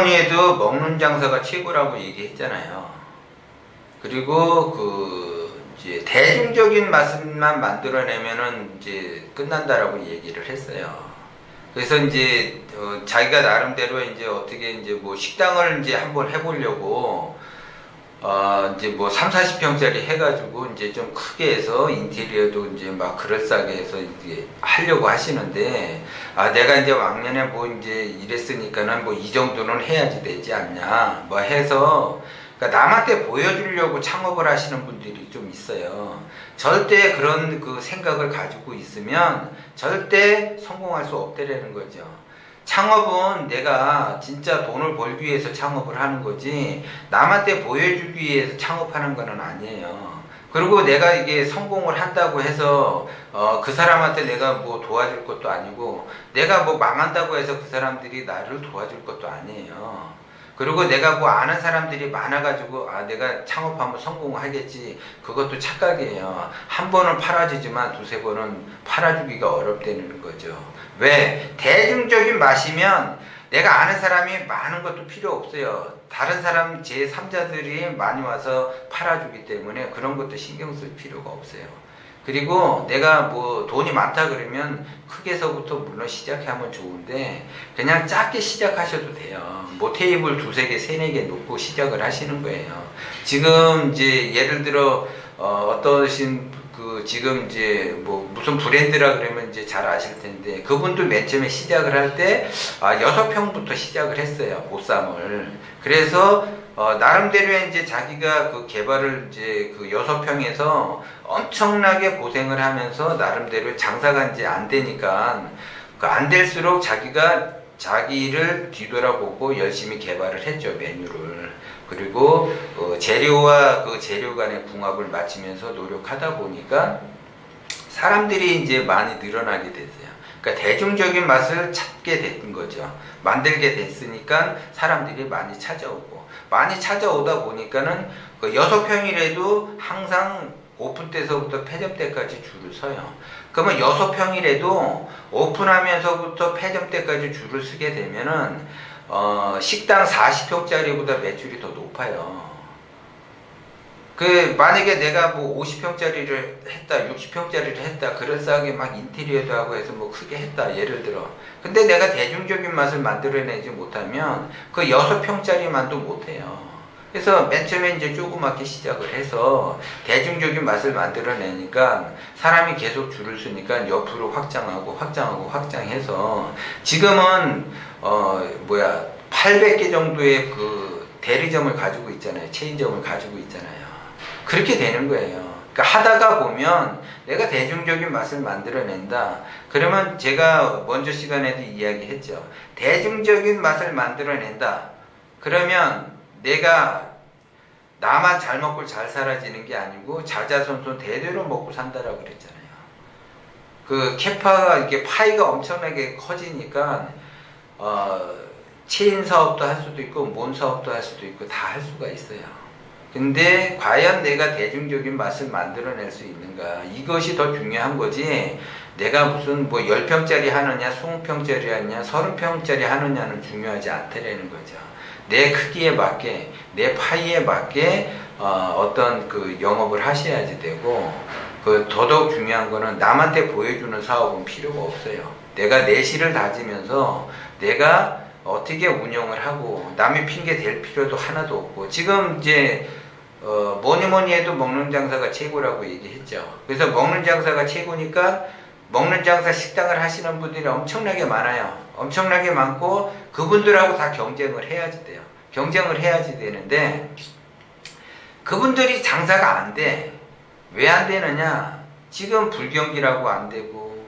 뭐니 해도 먹는 장사가 최고라고 얘기했잖아요. 그리고 이제 대중적인 맛만 만들어내면은 이제 끝난다라고 얘기를 했어요. 그래서 이제 자기가 나름대로 이제 어떻게 이제 뭐 식당을 이제 한번 해보려고 이제 뭐 3, 40평짜리 해가지고 이제 좀 크게 해서 인테리어도 이제 막 그럴싸하게 해서 이제 하려고 하시는데, 내가 이제 왕년에 뭐 이제 이랬으니까는 뭐 이 정도는 해야지 되지 않냐 뭐 해서, 그러니까 남한테 보여주려고 창업을 하시는 분들이 좀 있어요. 절대 그런 그 생각을 가지고 있으면 절대 성공할 수 없다라는 거죠. 창업은 내가 진짜 돈을 벌기 위해서 창업을 하는 거지 남한테 보여주기 위해서 창업하는 거는 아니에요. 그리고 내가 이게 성공을 한다고 해서 그 사람한테 내가 뭐 도와줄 것도 아니고, 내가 뭐 망한다고 해서 그 사람들이 나를 도와줄 것도 아니에요. 그리고 내가 뭐 아는 사람들이 많아가지고 내가 창업하면 성공하겠지, 그것도 착각이에요. 한 번은 팔아주지만 두세 번은 팔아주기가 어렵다는 거죠. 왜? 대중적인 맛이면 내가 아는 사람이 많은 것도 필요 없어요. 다른 사람 제3자들이 많이 와서 팔아주기 때문에 그런 것도 신경 쓸 필요가 없어요. 그리고 내가 뭐 돈이 많다 그러면 크게서부터 물론 시작하면 좋은데 그냥 작게 시작하셔도 돼요. 뭐 테이블 두세 개, 세네 개 놓고 시작을 하시는 거예요. 지금 이제 예를 들어 어떠신 지금 이제 뭐 무슨 브랜드라 그러면 이제 잘 아실 텐데, 그분도 맨 처음에 시작을 할 때 6평부터 시작을 했어요. 보쌈을. 그래서 나름대로 이제 자기가 그 개발을 이제 그 6평에서 엄청나게 고생을 하면서 나름대로 장사가 이제 안 되니까 안 될수록 자기를 뒤돌아보고 열심히 개발을 했죠, 메뉴를. 그리고 재료와 그 재료 간의 궁합을 맞추면서 노력하다 보니까 사람들이 이제 많이 늘어나게 됐어요. 그러니까 대중적인 맛을 찾게 된 거죠. 만들게 됐으니까 사람들이 많이 찾아오다 보니까는 그 6평이라도 항상 오픈 때서부터 폐점 때까지 줄을 서요. 그러면 6평이라도 오픈하면서부터 폐점 때까지 줄을 서게 되면은 식당 40평짜리보다 매출이 더 높아요. 만약에 내가 뭐 50평짜리를 했다, 60평짜리를 했다, 그럴싸하게 막 인테리어도 하고 해서 뭐 크게 했다, 예를 들어. 근데 내가 대중적인 맛을 만들어내지 못하면 그 6평짜리만도 못해요. 그래서 맨 처음에 이제 조그맣게 시작을 해서 대중적인 맛을 만들어내니까 사람이 계속 줄을 서니까 옆으로 확장해서 지금은 800개 정도의 그 대리점을 가지고 있잖아요. 체인점을 가지고 있잖아요. 그렇게 되는 거예요. 그러니까 하다가 보면 내가 대중적인 맛을 만들어낸다. 그러면 제가 먼저 시간에도 이야기했죠. 대중적인 맛을 만들어낸다. 그러면 내가 나만 잘 먹고 잘 살아지는 게 아니고 자자손손 대대로 먹고 산다라고 그랬잖아요. 그 캐파가 이렇게 파이가 엄청나게 커지니까 체인 사업도 할 수도 있고 뭔 사업도 할 수도 있고 다 할 수가 있어요. 근데 과연 내가 대중적인 맛을 만들어낼 수 있는가, 이것이 더 중요한 거지, 내가 무슨 뭐 10평짜리 하느냐 20평짜리 하느냐 30평짜리 하느냐는 중요하지 않다라는 거죠. 내 크기에 맞게, 내 파이에 맞게 어떤 그 영업을 하셔야지 되고, 더더욱 중요한 거는 남한테 보여주는 사업은 필요가 없어요. 내가 내실을 다지면서 내가 어떻게 운영을 하고 남의 핑계 댈 필요도 하나도 없고, 지금 이제 뭐니 해도 먹는 장사가 최고라고 얘기했죠. 그래서 먹는 장사가 최고니까 먹는 장사 식당을 하시는 분들이 엄청나게 많아요. 엄청나게 많고 그분들하고 다 경쟁을 해야지 돼요. 경쟁을 해야지 되는데 그분들이 장사가 안 돼. 왜 안 되느냐? 지금 불경기라고 안 되고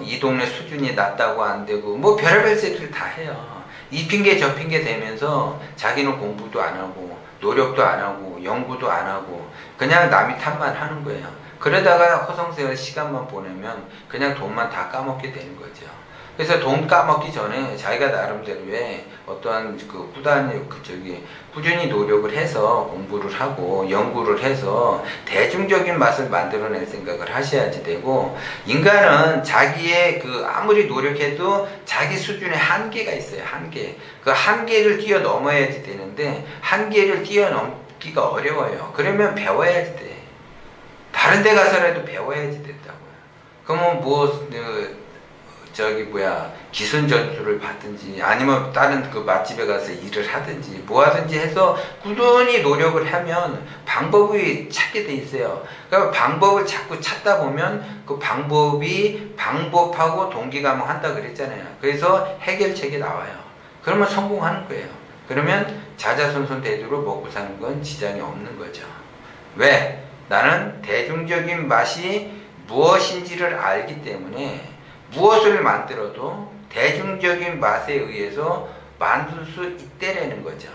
이 동네 수준이 낮다고 안 되고 뭐 별의별 새끼를 다 해요. 이 핑계 저 핑계 대면서 자기는 공부도 안 하고 노력도 안 하고 연구도 안 하고 그냥 남이 탓만 하는 거예요. 그러다가 허송세월 시간만 보내면 그냥 돈만 다 까먹게 되는 거죠. 그래서 돈 까먹기 전에 자기가 나름대로의 어떠한 꾸준히 노력을 해서 공부를 하고 연구를 해서 대중적인 맛을 만들어낼 생각을 하셔야지 되고, 인간은 자기의 아무리 노력해도 자기 수준의 한계가 있어요. 한계. 그 한계를 뛰어넘어야지 되는데 한계를 뛰어넘기가 어려워요. 그러면 배워야지 돼. 다른 데 가서라도 배워야지 된다고요. 그러면 기술 전수를 받든지 아니면 다른 맛집에 가서 일을 하든지 뭐 하든지 해서 꾸준히 노력을 하면 방법이 찾게 돼 있어요. 그러니까 방법을 자꾸 찾다 보면 그 방법하고 동기감화한다 그랬잖아요. 그래서 해결책이 나와요. 그러면 성공하는 거예요. 그러면 자자손손대두로 먹고 사는 건 지장이 없는 거죠. 왜? 나는 대중적인 맛이 무엇인지를 알기 때문에 무엇을 만들어도 대중적인 맛에 의해서 만들 수 있다라는 거죠.